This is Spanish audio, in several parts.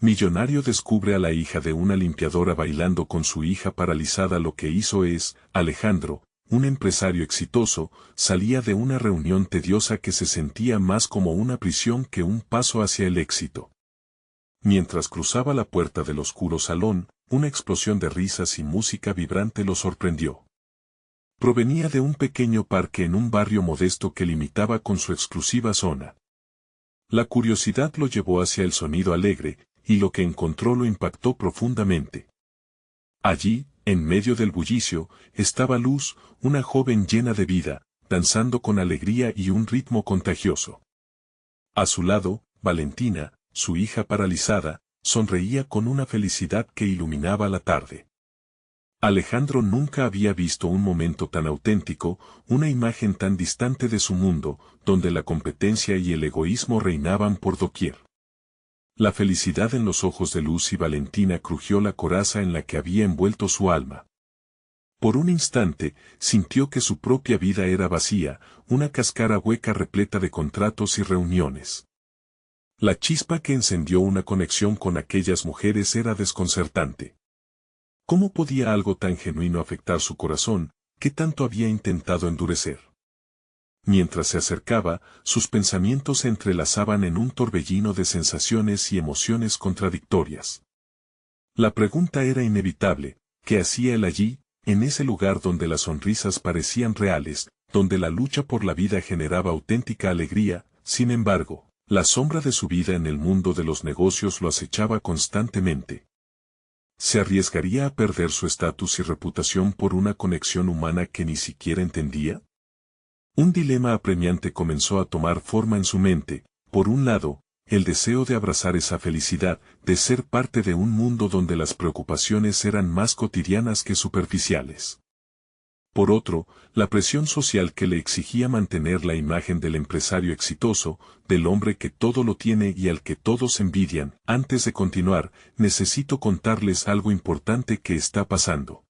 Millonario descubre a la hija de una limpiadora bailando con su hija paralizada. Lo que hizo es, Alejandro, un empresario exitoso, salía de una reunión tediosa que se sentía más como una prisión que un paso hacia el éxito. Mientras cruzaba la puerta del oscuro salón, una explosión de risas y música vibrante lo sorprendió. Provenía de un pequeño parque en un barrio modesto que limitaba con su exclusiva zona. La curiosidad lo llevó hacia el sonido alegre, y lo que encontró lo impactó profundamente. Allí, en medio del bullicio, estaba Luz, una joven llena de vida, danzando con alegría y un ritmo contagioso. A su lado, Valentina, su hija paralizada, sonreía con una felicidad que iluminaba la tarde. Alejandro nunca había visto un momento tan auténtico, una imagen tan distante de su mundo, donde la competencia y el egoísmo reinaban por doquier. La felicidad en los ojos de Luz y Valentina crujió la coraza en la que había envuelto su alma. Por un instante, sintió que su propia vida era vacía, una cáscara hueca repleta de contratos y reuniones. La chispa que encendió una conexión con aquellas mujeres era desconcertante. ¿Cómo podía algo tan genuino afectar su corazón, que tanto había intentado endurecer? Mientras se acercaba, sus pensamientos se entrelazaban en un torbellino de sensaciones y emociones contradictorias. La pregunta era inevitable: ¿qué hacía él allí, en ese lugar donde las sonrisas parecían reales, donde la lucha por la vida generaba auténtica alegría? Sin embargo, la sombra de su vida en el mundo de los negocios lo acechaba constantemente. ¿Se arriesgaría a perder su estatus y reputación por una conexión humana que ni siquiera entendía? Un dilema apremiante comenzó a tomar forma en su mente. Por un lado, el deseo de abrazar esa felicidad, de ser parte de un mundo donde las preocupaciones eran más cotidianas que superficiales. Por otro, la presión social que le exigía mantener la imagen del empresario exitoso, del hombre que todo lo tiene y al que todos envidian. Antes de continuar, necesito contarles algo importante que está pasando.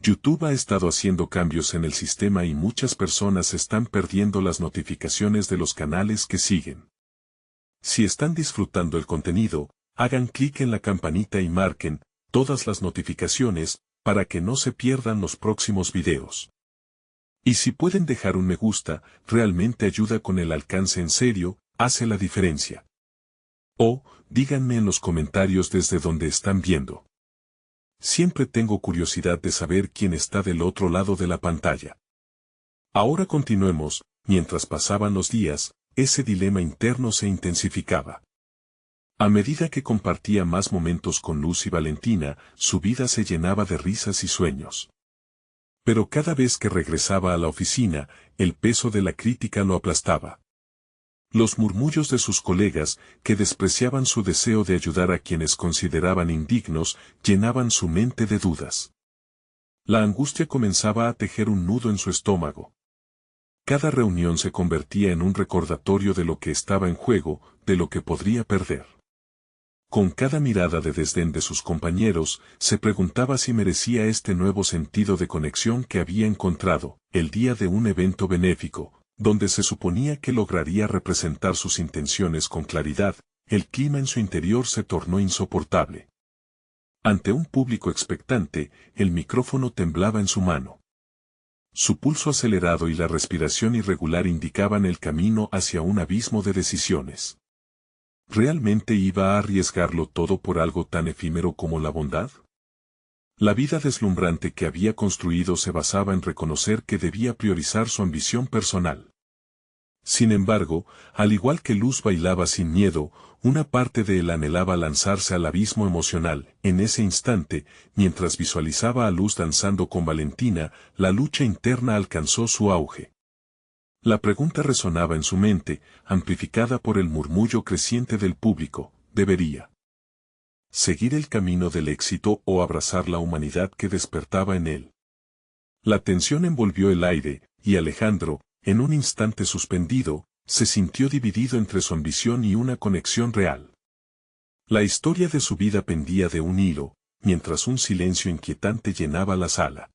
YouTube ha estado haciendo cambios en el sistema y muchas personas están perdiendo las notificaciones de los canales que siguen. Si están disfrutando el contenido, hagan clic en la campanita y marquen todas las notificaciones, para que no se pierdan los próximos videos. Y si pueden dejar un me gusta, realmente ayuda con el alcance, en serio, hace la diferencia. O, díganme en los comentarios desde donde están viendo. Siempre tengo curiosidad de saber quién está del otro lado de la pantalla. Ahora continuemos. Mientras pasaban los días, ese dilema interno se intensificaba. A medida que compartía más momentos con Luz y Valentina, su vida se llenaba de risas y sueños. Pero cada vez que regresaba a la oficina, el peso de la crítica lo aplastaba. Los murmullos de sus colegas, que despreciaban su deseo de ayudar a quienes consideraban indignos, llenaban su mente de dudas. La angustia comenzaba a tejer un nudo en su estómago. Cada reunión se convertía en un recordatorio de lo que estaba en juego, de lo que podría perder. Con cada mirada de desdén de sus compañeros, se preguntaba si merecía este nuevo sentido de conexión que había encontrado, el día de un evento benéfico, donde se suponía que lograría representar sus intenciones con claridad. El clima en su interior se tornó insoportable. Ante un público expectante, el micrófono temblaba en su mano. Su pulso acelerado y la respiración irregular indicaban el camino hacia un abismo de decisiones. ¿Realmente iba a arriesgarlo todo por algo tan efímero como la bondad? La vida deslumbrante que había construido se basaba en reconocer que debía priorizar su ambición personal. Sin embargo, al igual que Luz bailaba sin miedo, una parte de él anhelaba lanzarse al abismo emocional. En ese instante, mientras visualizaba a Luz danzando con Valentina, la lucha interna alcanzó su auge. La pregunta resonaba en su mente, amplificada por el murmullo creciente del público: ¿debería seguir el camino del éxito o abrazar la humanidad que despertaba en él? La tensión envolvió el aire, y Alejandro, en un instante suspendido, se sintió dividido entre su ambición y una conexión real. La historia de su vida pendía de un hilo, mientras un silencio inquietante llenaba la sala.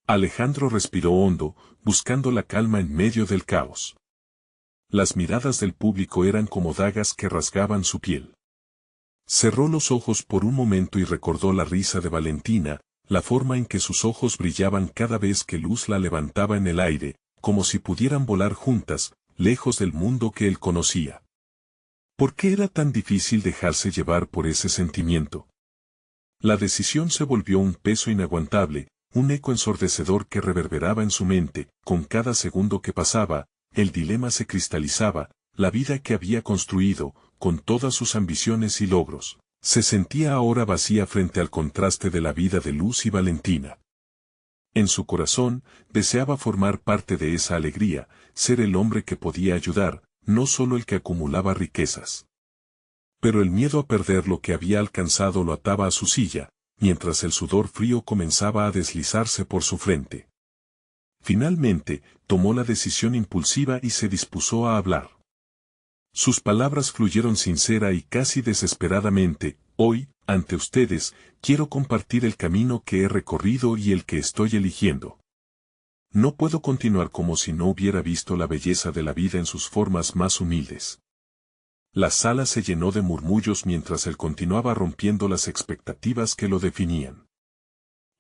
Alejandro respiró hondo, buscando la calma en medio del caos. Las miradas del público eran como dagas que rasgaban su piel. Cerró los ojos por un momento y recordó la risa de Valentina, la forma en que sus ojos brillaban cada vez que Luz la levantaba en el aire, como si pudieran volar juntas, lejos del mundo que él conocía. ¿Por qué era tan difícil dejarse llevar por ese sentimiento? La decisión se volvió un peso inaguantable, un eco ensordecedor que reverberaba en su mente, con cada segundo que pasaba, el dilema se cristalizaba, la vida que había construido, con todas sus ambiciones y logros, se sentía ahora vacía frente al contraste de la vida de Luz y Valentina. En su corazón, deseaba formar parte de esa alegría, ser el hombre que podía ayudar, no solo el que acumulaba riquezas. Pero el miedo a perder lo que había alcanzado lo ataba a su silla, mientras el sudor frío comenzaba a deslizarse por su frente. Finalmente, tomó la decisión impulsiva y se dispuso a hablar. Sus palabras fluyeron sincera y casi desesperadamente: hoy, ante ustedes, quiero compartir el camino que he recorrido y el que estoy eligiendo. No puedo continuar como si no hubiera visto la belleza de la vida en sus formas más humildes. La sala se llenó de murmullos mientras él continuaba rompiendo las expectativas que lo definían.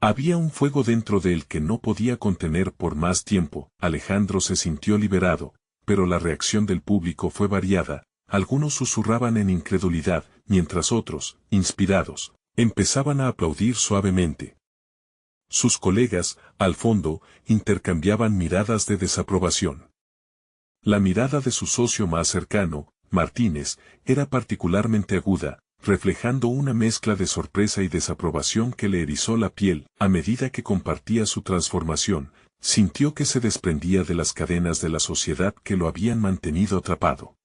Había un fuego dentro de él que no podía contener por más tiempo. Alejandro se sintió liberado, pero la reacción del público fue variada. Algunos susurraban en incredulidad, mientras otros, inspirados, empezaban a aplaudir suavemente. Sus colegas, al fondo, intercambiaban miradas de desaprobación. La mirada de su socio más cercano, Martínez, era particularmente aguda, reflejando una mezcla de sorpresa y desaprobación que le erizó la piel. A medida que compartía su transformación, sintió que se desprendía de las cadenas de la sociedad que lo habían mantenido atrapado.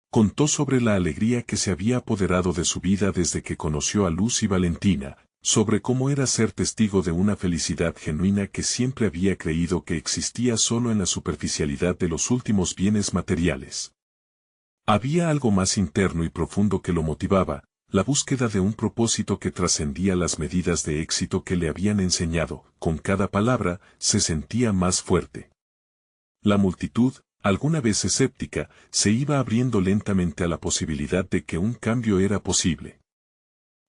Contó sobre la alegría que se había apoderado de su vida desde que conoció a Luz y Valentina, sobre cómo era ser testigo de una felicidad genuina que siempre había creído que existía solo en la superficialidad de los últimos bienes materiales. Había algo más interno y profundo que lo motivaba, la búsqueda de un propósito que trascendía las medidas de éxito que le habían enseñado. Con cada palabra, se sentía más fuerte. La multitud, alguna vez escéptica, se iba abriendo lentamente a la posibilidad de que un cambio era posible.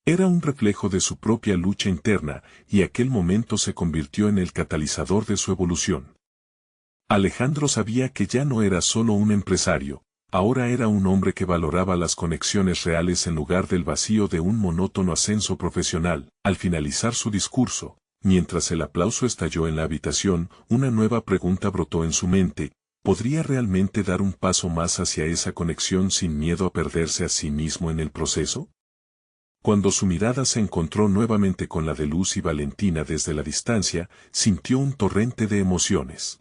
Era un reflejo de su propia lucha interna, y aquel momento se convirtió en el catalizador de su evolución. Alejandro sabía que ya no era solo un empresario, ahora era un hombre que valoraba las conexiones reales en lugar del vacío de un monótono ascenso profesional. Al finalizar su discurso, mientras el aplauso estalló en la habitación, una nueva pregunta brotó en su mente: ¿podría realmente dar un paso más hacia esa conexión sin miedo a perderse a sí mismo en el proceso? Cuando su mirada se encontró nuevamente con la de Luz y Valentina desde la distancia, sintió un torrente de emociones.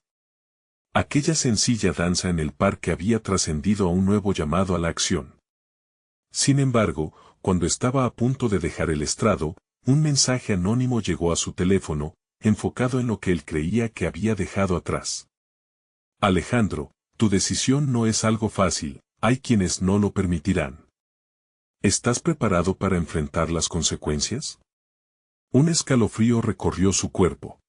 Aquella sencilla danza en el parque había trascendido a un nuevo llamado a la acción. Sin embargo, cuando estaba a punto de dejar el estrado, un mensaje anónimo llegó a su teléfono, enfocado en lo que él creía que había dejado atrás. Alejandro, tu decisión no es algo fácil, hay quienes no lo permitirán. ¿Estás preparado para enfrentar las consecuencias? Un escalofrío recorrió su cuerpo.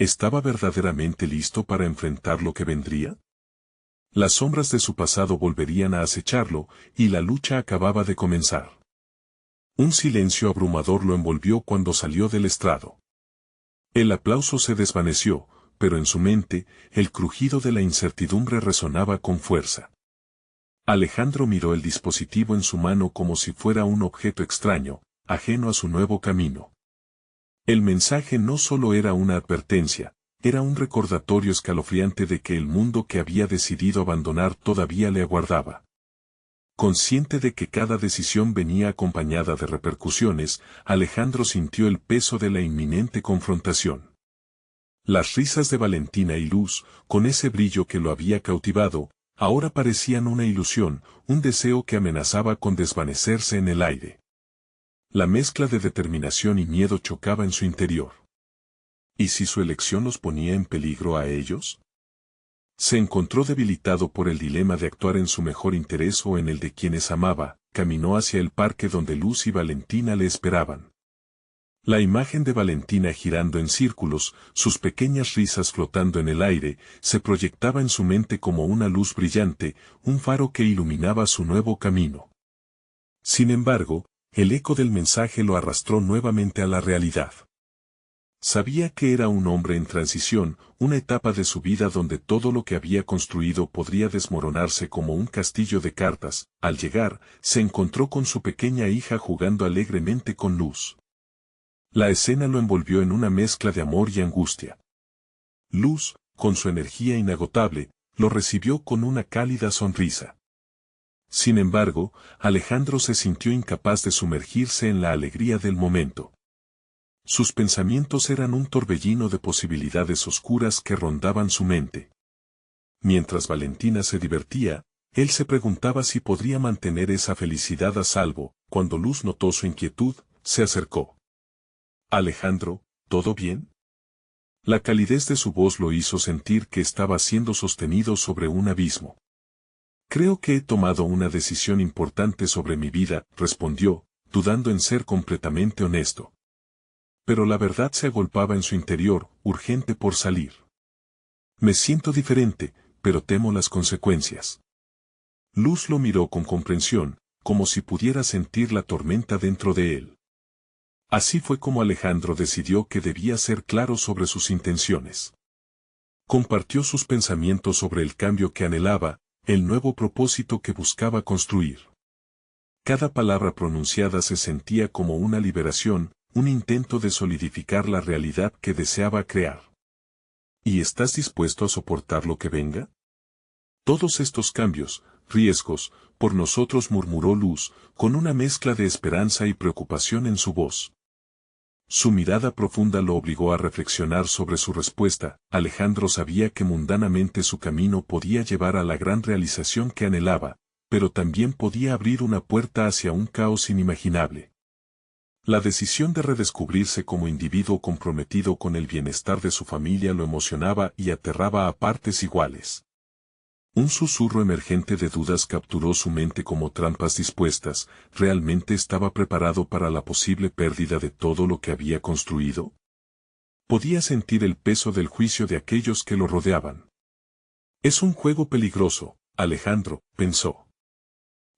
¿Estaba verdaderamente listo para enfrentar lo que vendría? Las sombras de su pasado volverían a acecharlo, y la lucha acababa de comenzar. Un silencio abrumador lo envolvió cuando salió del estrado. El aplauso se desvaneció, pero en su mente, el crujido de la incertidumbre resonaba con fuerza. Alejandro miró el dispositivo en su mano como si fuera un objeto extraño, ajeno a su nuevo camino. El mensaje no solo era una advertencia, era un recordatorio escalofriante de que el mundo que había decidido abandonar todavía le aguardaba. Consciente de que cada decisión venía acompañada de repercusiones, Alejandro sintió el peso de la inminente confrontación. Las risas de Valentina y Luz, con ese brillo que lo había cautivado, ahora parecían una ilusión, un deseo que amenazaba con desvanecerse en el aire. La mezcla de determinación y miedo chocaba en su interior. ¿Y si su elección los ponía en peligro a ellos? Se encontró debilitado por el dilema de actuar en su mejor interés o en el de quienes amaba. Caminó hacia el parque donde Luz y Valentina le esperaban. La imagen de Valentina girando en círculos, sus pequeñas risas flotando en el aire, se proyectaba en su mente como una luz brillante, un faro que iluminaba su nuevo camino. Sin embargo, el eco del mensaje lo arrastró nuevamente a la realidad. Sabía que era un hombre en transición, una etapa de su vida donde todo lo que había construido podría desmoronarse como un castillo de cartas. Al llegar, se encontró con su pequeña hija jugando alegremente con Luz. La escena lo envolvió en una mezcla de amor y angustia. Luz, con su energía inagotable, lo recibió con una cálida sonrisa. Sin embargo, Alejandro se sintió incapaz de sumergirse en la alegría del momento. Sus pensamientos eran un torbellino de posibilidades oscuras que rondaban su mente. Mientras Valentina se divertía, él se preguntaba si podría mantener esa felicidad a salvo. Cuando Luz notó su inquietud, se acercó. «Alejandro, ¿todo bien?». La calidez de su voz lo hizo sentir que estaba siendo sostenido sobre un abismo. «Creo que he tomado una decisión importante sobre mi vida», respondió, dudando en ser completamente honesto. Pero la verdad se agolpaba en su interior, urgente por salir. «Me siento diferente, pero temo las consecuencias». Luz lo miró con comprensión, como si pudiera sentir la tormenta dentro de él. Así fue como Alejandro decidió que debía ser claro sobre sus intenciones. Compartió sus pensamientos sobre el cambio que anhelaba, el nuevo propósito que buscaba construir. Cada palabra pronunciada se sentía como una liberación, un intento de solidificar la realidad que deseaba crear. ¿Y estás dispuesto a soportar lo que venga? Todos estos cambios, riesgos, por nosotros, murmuró Luz, con una mezcla de esperanza y preocupación en su voz. Su mirada profunda lo obligó a reflexionar sobre su respuesta. Alejandro sabía que mundanamente su camino podía llevar a la gran realización que anhelaba, pero también podía abrir una puerta hacia un caos inimaginable. La decisión de redescubrirse como individuo comprometido con el bienestar de su familia lo emocionaba y aterraba a partes iguales. Un susurro emergente de dudas capturó su mente como trampas dispuestas. ¿Realmente estaba preparado para la posible pérdida de todo lo que había construido? Podía sentir el peso del juicio de aquellos que lo rodeaban. Es un juego peligroso, Alejandro, pensó.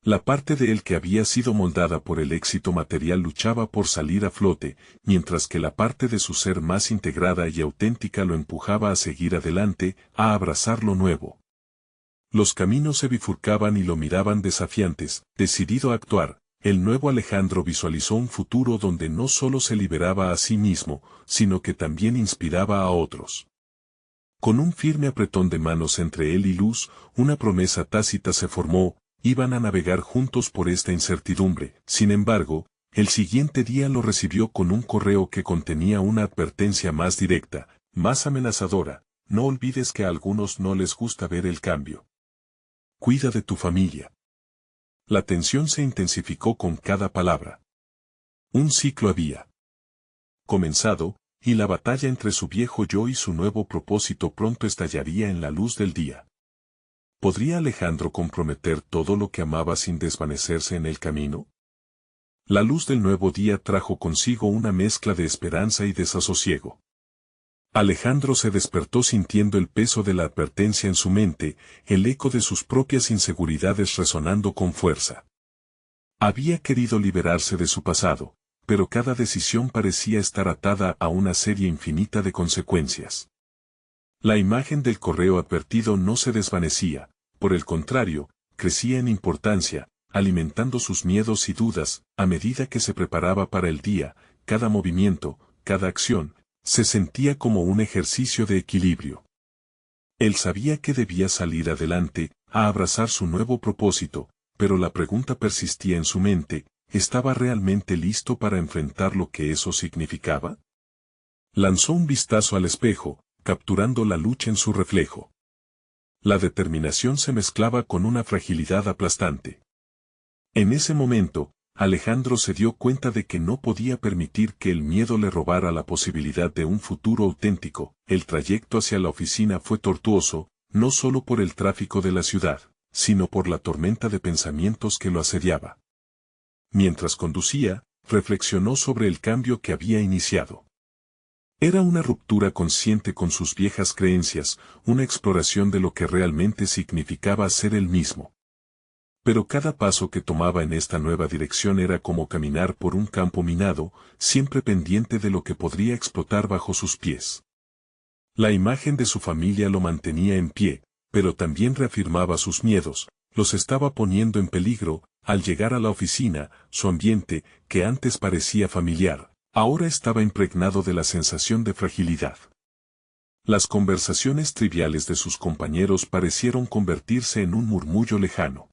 La parte de él que había sido moldada por el éxito material luchaba por salir a flote, mientras que la parte de su ser más integrada y auténtica lo empujaba a seguir adelante, a abrazar lo nuevo. Los caminos se bifurcaban y lo miraban desafiantes. Decidido a actuar, el nuevo Alejandro visualizó un futuro donde no solo se liberaba a sí mismo, sino que también inspiraba a otros. Con un firme apretón de manos entre él y Luz, una promesa tácita se formó: iban a navegar juntos por esta incertidumbre. Sin embargo, el siguiente día lo recibió con un correo que contenía una advertencia más directa, más amenazadora: no olvides que a algunos no les gusta ver el cambio. Cuida de tu familia. La tensión se intensificó con cada palabra. Un ciclo había comenzado, y la batalla entre su viejo yo y su nuevo propósito pronto estallaría en la luz del día. ¿Podría Alejandro comprometer todo lo que amaba sin desvanecerse en el camino? La luz del nuevo día trajo consigo una mezcla de esperanza y desasosiego. Alejandro se despertó sintiendo el peso de la advertencia en su mente, el eco de sus propias inseguridades resonando con fuerza. Había querido liberarse de su pasado, pero cada decisión parecía estar atada a una serie infinita de consecuencias. La imagen del correo advertido no se desvanecía, por el contrario, crecía en importancia, alimentando sus miedos y dudas. A medida que se preparaba para el día, cada movimiento, cada acción, se sentía como un ejercicio de equilibrio. Él sabía que debía salir adelante, a abrazar su nuevo propósito, pero la pregunta persistía en su mente: ¿estaba realmente listo para enfrentar lo que eso significaba? Lanzó un vistazo al espejo, capturando la lucha en su reflejo. La determinación se mezclaba con una fragilidad aplastante. En ese momento, Alejandro se dio cuenta de que no podía permitir que el miedo le robara la posibilidad de un futuro auténtico. El trayecto hacia la oficina fue tortuoso, no solo por el tráfico de la ciudad, sino por la tormenta de pensamientos que lo asediaba. Mientras conducía, reflexionó sobre el cambio que había iniciado. Era una ruptura consciente con sus viejas creencias, una exploración de lo que realmente significaba ser él mismo. Pero cada paso que tomaba en esta nueva dirección era como caminar por un campo minado, siempre pendiente de lo que podría explotar bajo sus pies. La imagen de su familia lo mantenía en pie, pero también reafirmaba sus miedos, los estaba poniendo en peligro. Al llegar a la oficina, su ambiente, que antes parecía familiar, ahora estaba impregnado de la sensación de fragilidad. Las conversaciones triviales de sus compañeros parecieron convertirse en un murmullo lejano.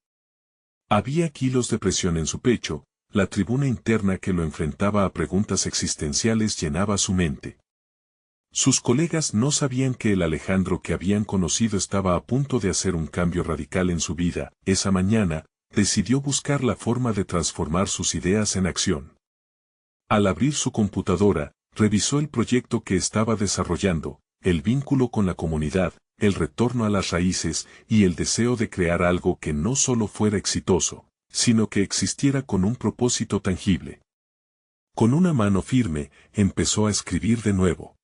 Había kilos de presión en su pecho, la tribuna interna que lo enfrentaba a preguntas existenciales llenaba su mente. Sus colegas no sabían que el Alejandro que habían conocido estaba a punto de hacer un cambio radical en su vida. Esa mañana, decidió buscar la forma de transformar sus ideas en acción. Al abrir su computadora, revisó el proyecto que estaba desarrollando, el vínculo con la comunidad, el retorno a las raíces y el deseo de crear algo que no solo fuera exitoso, sino que existiera con un propósito tangible. Con una mano firme, empezó a escribir de nuevo.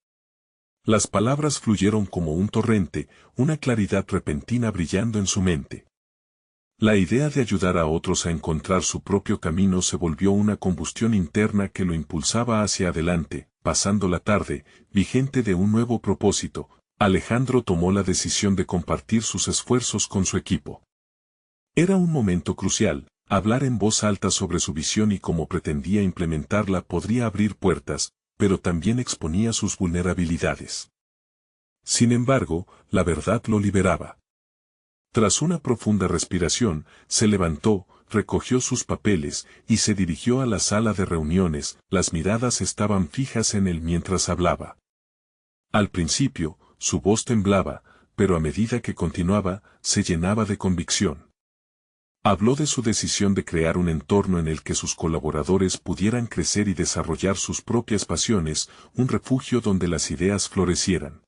Las palabras fluyeron como un torrente, una claridad repentina brillando en su mente. La idea de ayudar a otros a encontrar su propio camino se volvió una combustión interna que lo impulsaba hacia adelante. Pasando la tarde, vigente de un nuevo propósito, Alejandro tomó la decisión de compartir sus esfuerzos con su equipo. Era un momento crucial, hablar en voz alta sobre su visión y cómo pretendía implementarla podría abrir puertas, pero también exponía sus vulnerabilidades. Sin embargo, la verdad lo liberaba. Tras una profunda respiración, se levantó, recogió sus papeles y se dirigió a la sala de reuniones. Las miradas estaban fijas en él mientras hablaba. Al principio, su voz temblaba, pero a medida que continuaba, se llenaba de convicción. Habló de su decisión de crear un entorno en el que sus colaboradores pudieran crecer y desarrollar sus propias pasiones, un refugio donde las ideas florecieran.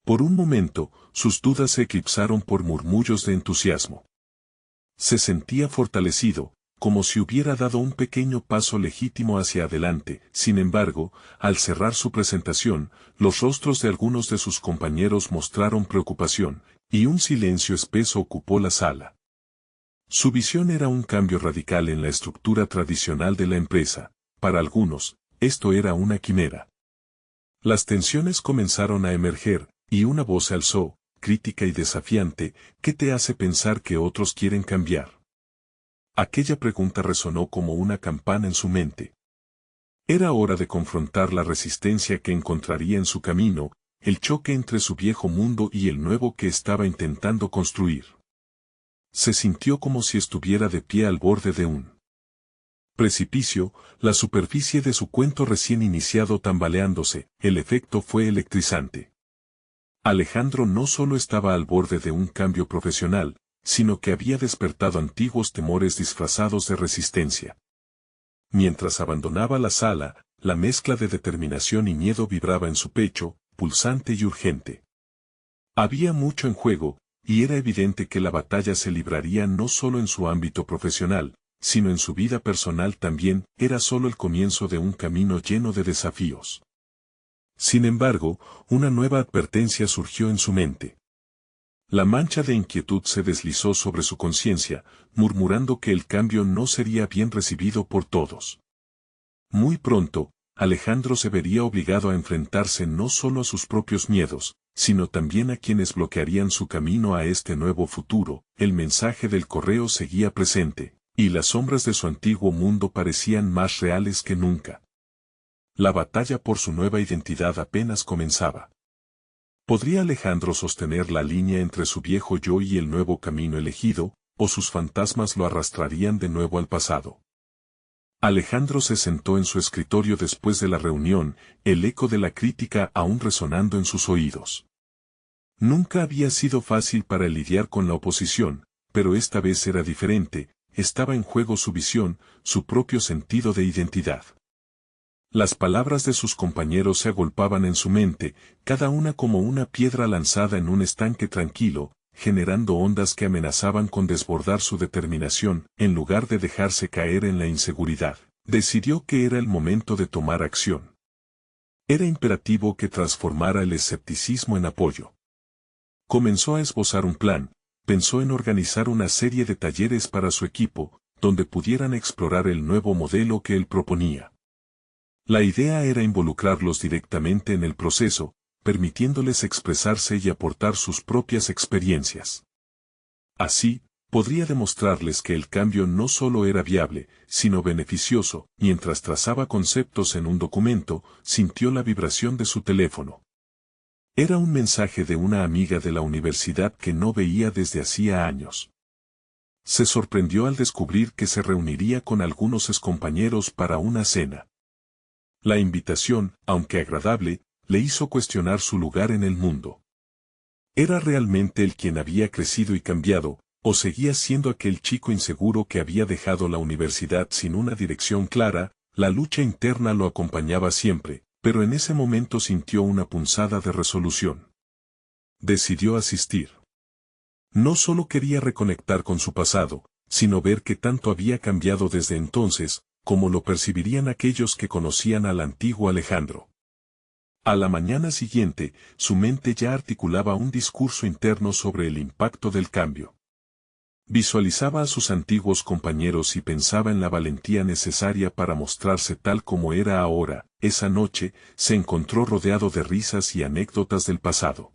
Por un momento, sus dudas se eclipsaron por murmullos de entusiasmo. Se sentía fortalecido, como si hubiera dado un pequeño paso legítimo hacia adelante. Sin embargo, al cerrar su presentación, los rostros de algunos de sus compañeros mostraron preocupación, y un silencio espeso ocupó la sala. Su visión era un cambio radical en la estructura tradicional de la empresa. Para algunos, esto era una quimera. Las tensiones comenzaron a emerger, y una voz se alzó, crítica y desafiante: ¿qué te hace pensar que otros quieren cambiar? Aquella pregunta resonó como una campana en su mente. Era hora de confrontar la resistencia que encontraría en su camino, el choque entre su viejo mundo y el nuevo que estaba intentando construir. Se sintió como si estuviera de pie al borde de un precipicio, la superficie de su cuento recién iniciado tambaleándose. El efecto fue electrizante. Alejandro no solo estaba al borde de un cambio profesional, sino que había despertado antiguos temores disfrazados de resistencia. Mientras abandonaba la sala, la mezcla de determinación y miedo vibraba en su pecho, pulsante y urgente. Había mucho en juego, y era evidente que la batalla se libraría no solo en su ámbito profesional, sino en su vida personal también. Era solo el comienzo de un camino lleno de desafíos. Sin embargo, una nueva advertencia surgió en su mente. La mancha de inquietud se deslizó sobre su conciencia, murmurando que el cambio no sería bien recibido por todos. Muy pronto, Alejandro se vería obligado a enfrentarse no solo a sus propios miedos, sino también a quienes bloquearían su camino a este nuevo futuro. El mensaje del correo seguía presente, y las sombras de su antiguo mundo parecían más reales que nunca. La batalla por su nueva identidad apenas comenzaba. ¿Podría Alejandro sostener la línea entre su viejo yo y el nuevo camino elegido, o sus fantasmas lo arrastrarían de nuevo al pasado? Alejandro se sentó en su escritorio después de la reunión, el eco de la crítica aún resonando en sus oídos. Nunca había sido fácil para él lidiar con la oposición, pero esta vez era diferente. Estaba en juego su visión, su propio sentido de identidad. Las palabras de sus compañeros se agolpaban en su mente, cada una como una piedra lanzada en un estanque tranquilo, generando ondas que amenazaban con desbordar su determinación. En lugar de dejarse caer en la inseguridad, decidió que era el momento de tomar acción. Era imperativo que transformara el escepticismo en apoyo. Comenzó a esbozar un plan, pensó en organizar una serie de talleres para su equipo, donde pudieran explorar el nuevo modelo que él proponía. La idea era involucrarlos directamente en el proceso, permitiéndoles expresarse y aportar sus propias experiencias. Así, podría demostrarles que el cambio no solo era viable, sino beneficioso. Mientras trazaba conceptos en un documento, sintió la vibración de su teléfono. Era un mensaje de una amiga de la universidad que no veía desde hacía años. Se sorprendió al descubrir que se reuniría con algunos excompañeros para una cena. La invitación, aunque agradable, le hizo cuestionar su lugar en el mundo. ¿Era realmente él quien había crecido y cambiado, o seguía siendo aquel chico inseguro que había dejado la universidad sin una dirección clara? La lucha interna lo acompañaba siempre, pero en ese momento sintió una punzada de resolución. Decidió asistir. No solo quería reconectar con su pasado, sino ver qué tanto había cambiado desde entonces, como lo percibirían aquellos que conocían al antiguo Alejandro. A la mañana siguiente, su mente ya articulaba un discurso interno sobre el impacto del cambio. Visualizaba a sus antiguos compañeros y pensaba en la valentía necesaria para mostrarse tal como era ahora. Esa noche, se encontró rodeado de risas y anécdotas del pasado.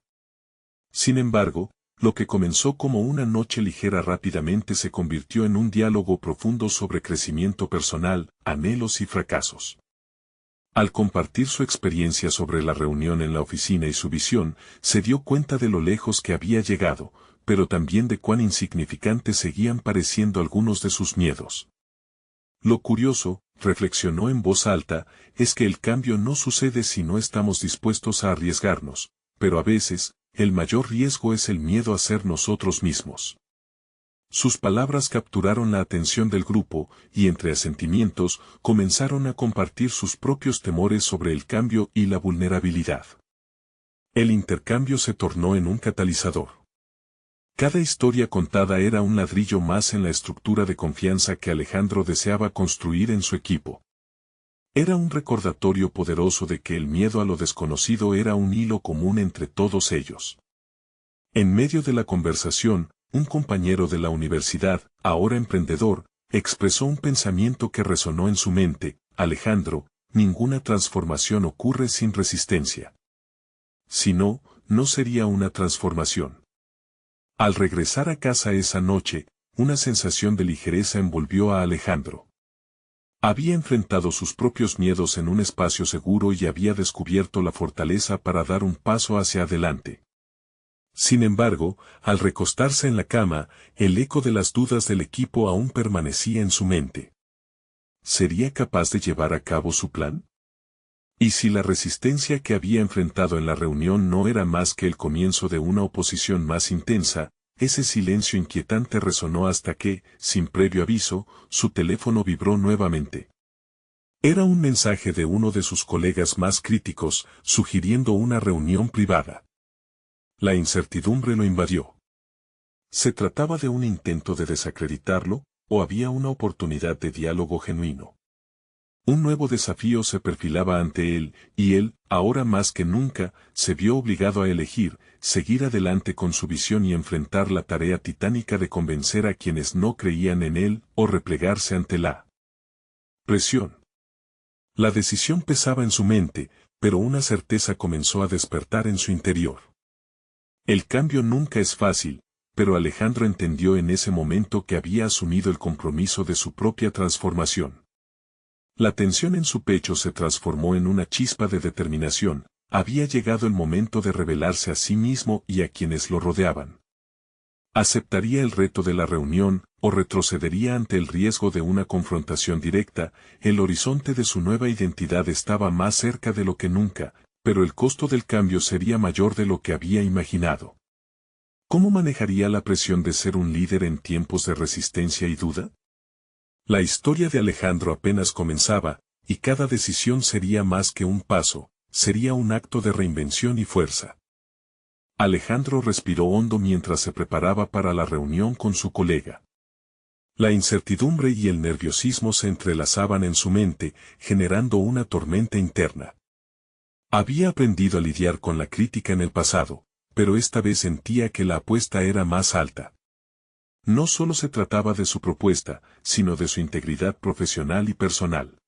Sin embargo, lo que comenzó como una noche ligera rápidamente se convirtió en un diálogo profundo sobre crecimiento personal, anhelos y fracasos. Al compartir su experiencia sobre la reunión en la oficina y su visión, se dio cuenta de lo lejos que había llegado, pero también de cuán insignificantes seguían pareciendo algunos de sus miedos. Lo curioso, reflexionó en voz alta, es que el cambio no sucede si no estamos dispuestos a arriesgarnos, pero a veces, el mayor riesgo es el miedo a ser nosotros mismos. Sus palabras capturaron la atención del grupo, y entre asentimientos, comenzaron a compartir sus propios temores sobre el cambio y la vulnerabilidad. El intercambio se tornó en un catalizador. Cada historia contada era un ladrillo más en la estructura de confianza que Alejandro deseaba construir en su equipo. Era un recordatorio poderoso de que el miedo a lo desconocido era un hilo común entre todos ellos. En medio de la conversación, un compañero de la universidad, ahora emprendedor, expresó un pensamiento que resonó en su mente: Alejandro, ninguna transformación ocurre sin resistencia. Si no, no sería una transformación. Al regresar a casa esa noche, una sensación de ligereza envolvió a Alejandro. Había enfrentado sus propios miedos en un espacio seguro y había descubierto la fortaleza para dar un paso hacia adelante. Sin embargo, al recostarse en la cama, el eco de las dudas del equipo aún permanecía en su mente. ¿Sería capaz de llevar a cabo su plan? ¿Y si la resistencia que había enfrentado en la reunión no era más que el comienzo de una oposición más intensa? Ese silencio inquietante resonó hasta que, sin previo aviso, su teléfono vibró nuevamente. Era un mensaje de uno de sus colegas más críticos, sugiriendo una reunión privada. La incertidumbre lo invadió. ¿Se trataba de un intento de desacreditarlo, o había una oportunidad de diálogo genuino? Un nuevo desafío se perfilaba ante él, y él, ahora más que nunca, se vio obligado a elegir, seguir adelante con su visión y enfrentar la tarea titánica de convencer a quienes no creían en él, o replegarse ante la presión. La decisión pesaba en su mente, pero una certeza comenzó a despertar en su interior. El cambio nunca es fácil, pero Alejandro entendió en ese momento que había asumido el compromiso de su propia transformación. La tensión en su pecho se transformó en una chispa de determinación. Había llegado el momento de revelarse a sí mismo y a quienes lo rodeaban. ¿Aceptaría el reto de la reunión, o retrocedería ante el riesgo de una confrontación directa? El horizonte de su nueva identidad estaba más cerca de lo que nunca, pero el costo del cambio sería mayor de lo que había imaginado. ¿Cómo manejaría la presión de ser un líder en tiempos de resistencia y duda? La historia de Alejandro apenas comenzaba, y cada decisión sería más que un paso, sería un acto de reinvención y fuerza. Alejandro respiró hondo mientras se preparaba para la reunión con su colega. La incertidumbre y el nerviosismo se entrelazaban en su mente, generando una tormenta interna. Había aprendido a lidiar con la crítica en el pasado, pero esta vez sentía que la apuesta era más alta. No solo se trataba de su propuesta, sino de su integridad profesional y personal.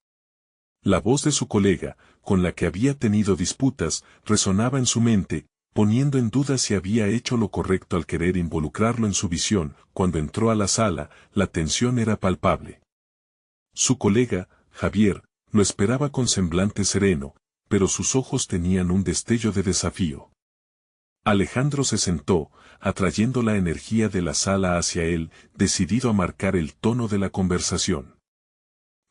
La voz de su colega, con la que había tenido disputas, resonaba en su mente, poniendo en duda si había hecho lo correcto al querer involucrarlo en su visión. Cuando entró a la sala, la tensión era palpable. Su colega, Javier, lo esperaba con semblante sereno, pero sus ojos tenían un destello de desafío. Alejandro se sentó, atrayendo la energía de la sala hacia él, decidido a marcar el tono de la conversación.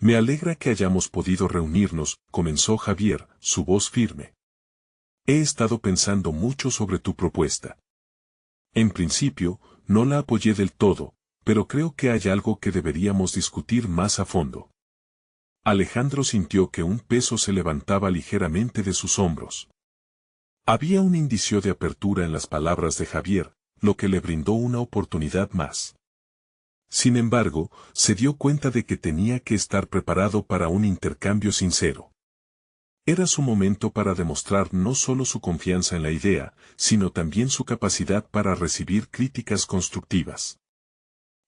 Me alegra que hayamos podido reunirnos, comenzó Javier, su voz firme. He estado pensando mucho sobre tu propuesta. En principio, no la apoyé del todo, pero creo que hay algo que deberíamos discutir más a fondo. Alejandro sintió que un peso se levantaba ligeramente de sus hombros. Había un indicio de apertura en las palabras de Javier, lo que le brindó una oportunidad más. Sin embargo, se dio cuenta de que tenía que estar preparado para un intercambio sincero. Era su momento para demostrar no solo su confianza en la idea, sino también su capacidad para recibir críticas constructivas.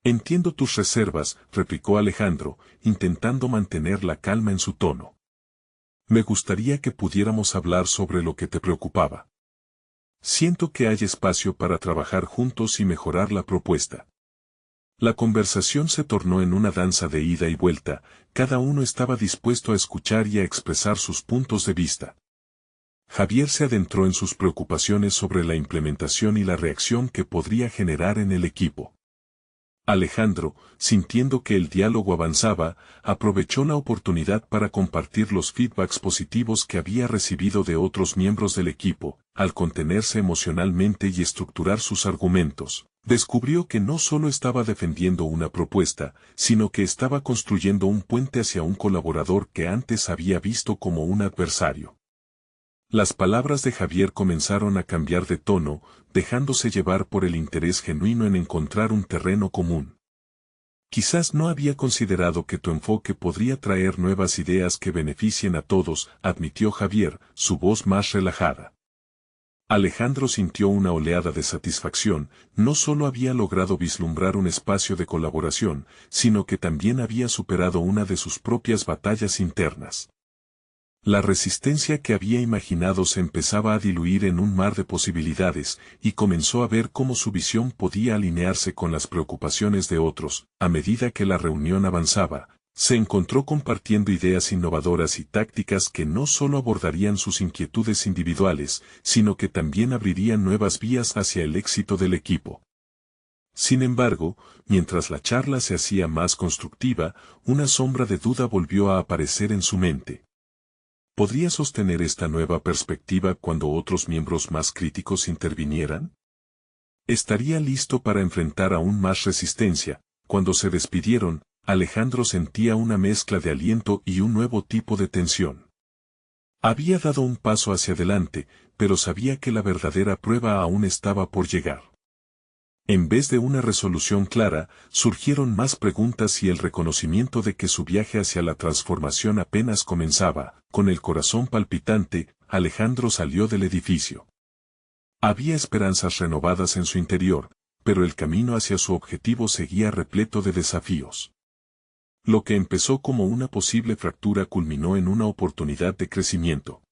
Entiendo tus reservas, replicó Alejandro, intentando mantener la calma en su tono. Me gustaría que pudiéramos hablar sobre lo que te preocupaba. Siento que hay espacio para trabajar juntos y mejorar la propuesta. La conversación se tornó en una danza de ida y vuelta, cada uno estaba dispuesto a escuchar y a expresar sus puntos de vista. Javier se adentró en sus preocupaciones sobre la implementación y la reacción que podría generar en el equipo. Alejandro, sintiendo que el diálogo avanzaba, aprovechó la oportunidad para compartir los feedbacks positivos que había recibido de otros miembros del equipo. Al contenerse emocionalmente y estructurar sus argumentos, descubrió que no solo estaba defendiendo una propuesta, sino que estaba construyendo un puente hacia un colaborador que antes había visto como un adversario. Las palabras de Javier comenzaron a cambiar de tono, dejándose llevar por el interés genuino en encontrar un terreno común. Quizás no había considerado que tu enfoque podría traer nuevas ideas que beneficien a todos, admitió Javier, su voz más relajada. Alejandro sintió una oleada de satisfacción, no solo había logrado vislumbrar un espacio de colaboración, sino que también había superado una de sus propias batallas internas. La resistencia que había imaginado se empezaba a diluir en un mar de posibilidades, y comenzó a ver cómo su visión podía alinearse con las preocupaciones de otros. A medida que la reunión avanzaba, se encontró compartiendo ideas innovadoras y tácticas que no solo abordarían sus inquietudes individuales, sino que también abrirían nuevas vías hacia el éxito del equipo. Sin embargo, mientras la charla se hacía más constructiva, una sombra de duda volvió a aparecer en su mente. ¿Podría sostener esta nueva perspectiva cuando otros miembros más críticos intervinieran? ¿Estaría listo para enfrentar aún más resistencia? Cuando se despidieron, Alejandro sentía una mezcla de aliento y un nuevo tipo de tensión. Había dado un paso hacia adelante, pero sabía que la verdadera prueba aún estaba por llegar. En vez de una resolución clara, surgieron más preguntas y el reconocimiento de que su viaje hacia la transformación apenas comenzaba. Con el corazón palpitante, Alejandro salió del edificio. Había esperanzas renovadas en su interior, pero el camino hacia su objetivo seguía repleto de desafíos. Lo que empezó como una posible fractura culminó en una oportunidad de crecimiento.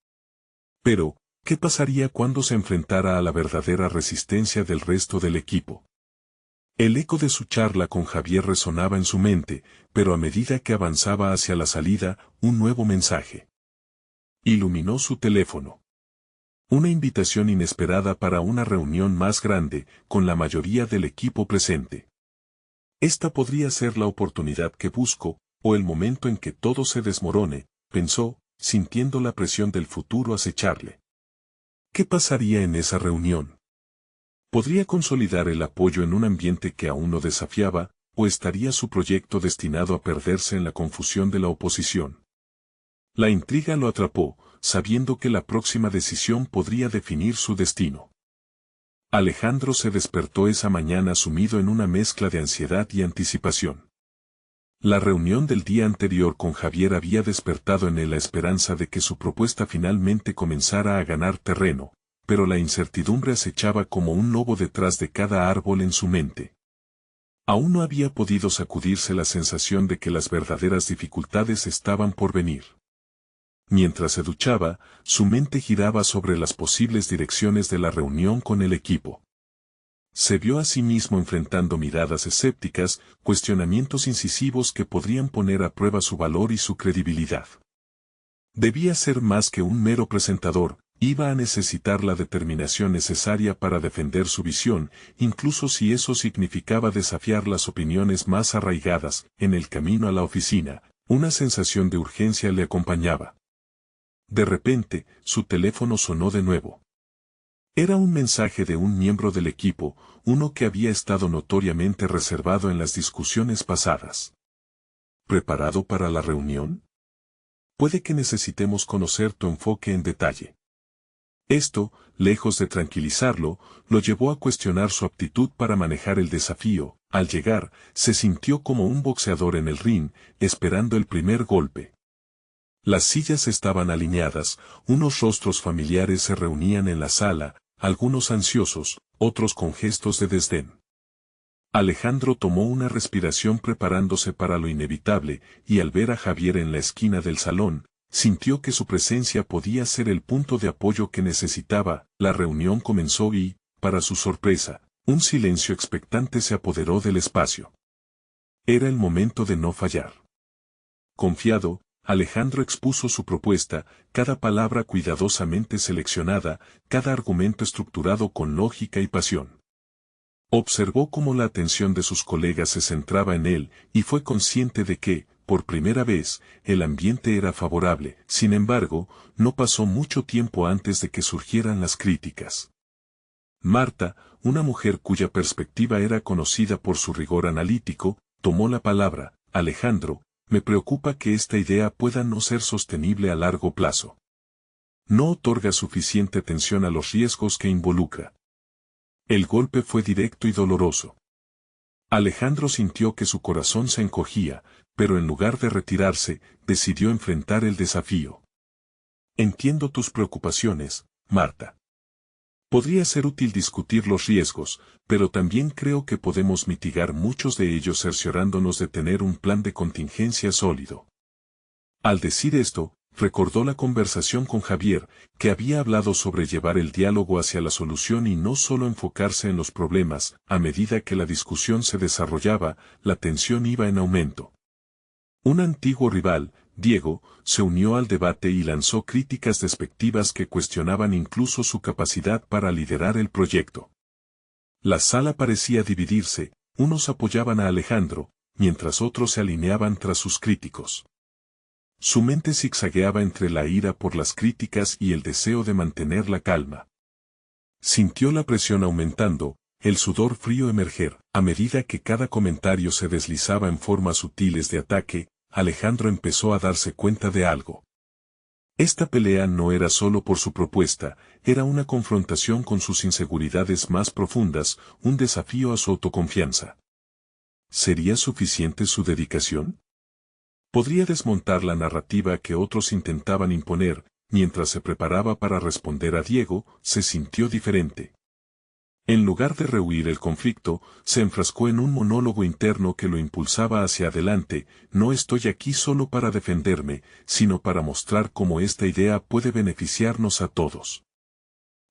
Pero, ¿qué pasaría cuando se enfrentara a la verdadera resistencia del resto del equipo? El eco de su charla con Javier resonaba en su mente, pero a medida que avanzaba hacia la salida, un nuevo mensaje iluminó su teléfono. Una invitación inesperada para una reunión más grande, con la mayoría del equipo presente. Esta podría ser la oportunidad que busco, o el momento en que todo se desmorone, pensó, sintiendo la presión del futuro acecharle. ¿Qué pasaría en esa reunión? ¿Podría consolidar el apoyo en un ambiente que aún no desafiaba, o estaría su proyecto destinado a perderse en la confusión de la oposición? La intriga lo atrapó, sabiendo que la próxima decisión podría definir su destino. Alejandro se despertó esa mañana sumido en una mezcla de ansiedad y anticipación. La reunión del día anterior con Javier había despertado en él la esperanza de que su propuesta finalmente comenzara a ganar terreno, pero la incertidumbre acechaba como un lobo detrás de cada árbol en su mente. Aún no había podido sacudirse la sensación de que las verdaderas dificultades estaban por venir. Mientras se duchaba, su mente giraba sobre las posibles direcciones de la reunión con el equipo. Se vio a sí mismo enfrentando miradas escépticas, cuestionamientos incisivos que podrían poner a prueba su valor y su credibilidad. Debía ser más que un mero presentador, iba a necesitar la determinación necesaria para defender su visión, incluso si eso significaba desafiar las opiniones más arraigadas. En el camino a la oficina, una sensación de urgencia le acompañaba. De repente, su teléfono sonó de nuevo. Era un mensaje de un miembro del equipo, uno que había estado notoriamente reservado en las discusiones pasadas. ¿Preparado para la reunión? Puede que necesitemos conocer tu enfoque en detalle. Esto, lejos de tranquilizarlo, lo llevó a cuestionar su aptitud para manejar el desafío. Al llegar, se sintió como un boxeador en el ring, esperando el primer golpe. Las sillas estaban alineadas, unos rostros familiares se reunían en la sala, algunos ansiosos, otros con gestos de desdén. Alejandro tomó una respiración preparándose para lo inevitable, y al ver a Javier en la esquina del salón, sintió que su presencia podía ser el punto de apoyo que necesitaba. La reunión comenzó y, para su sorpresa, un silencio expectante se apoderó del espacio. Era el momento de no fallar. Confiado, Alejandro expuso su propuesta, cada palabra cuidadosamente seleccionada, cada argumento estructurado con lógica y pasión. Observó cómo la atención de sus colegas se centraba en él, y fue consciente de que, por primera vez, el ambiente era favorable. Sin embargo, no pasó mucho tiempo antes de que surgieran las críticas. Marta, una mujer cuya perspectiva era conocida por su rigor analítico, tomó la palabra. Alejandro, me preocupa que esta idea pueda no ser sostenible a largo plazo. No otorga suficiente atención a los riesgos que involucra. El golpe fue directo y doloroso. Alejandro sintió que su corazón se encogía, pero en lugar de retirarse, decidió enfrentar el desafío. Entiendo tus preocupaciones, Marta. Podría ser útil discutir los riesgos, pero también creo que podemos mitigar muchos de ellos cerciorándonos de tener un plan de contingencia sólido. Al decir esto, recordó la conversación con Javier, que había hablado sobre llevar el diálogo hacia la solución y no solo enfocarse en los problemas. A medida que la discusión se desarrollaba, la tensión iba en aumento. Un antiguo rival, Diego, se unió al debate y lanzó críticas despectivas que cuestionaban incluso su capacidad para liderar el proyecto. La sala parecía dividirse, unos apoyaban a Alejandro, mientras otros se alineaban tras sus críticos. Su mente zigzagueaba entre la ira por las críticas y el deseo de mantener la calma. Sintió la presión aumentando, el sudor frío emerger. A medida que cada comentario se deslizaba en formas sutiles de ataque, Alejandro empezó a darse cuenta de algo. Esta pelea no era solo por su propuesta, era una confrontación con sus inseguridades más profundas, un desafío a su autoconfianza. ¿Sería suficiente su dedicación? Podría desmontar la narrativa que otros intentaban imponer. Mientras se preparaba para responder a Diego, se sintió diferente. En lugar de rehuir el conflicto, se enfrascó en un monólogo interno que lo impulsaba hacia adelante. No estoy aquí solo para defenderme, sino para mostrar cómo esta idea puede beneficiarnos a todos.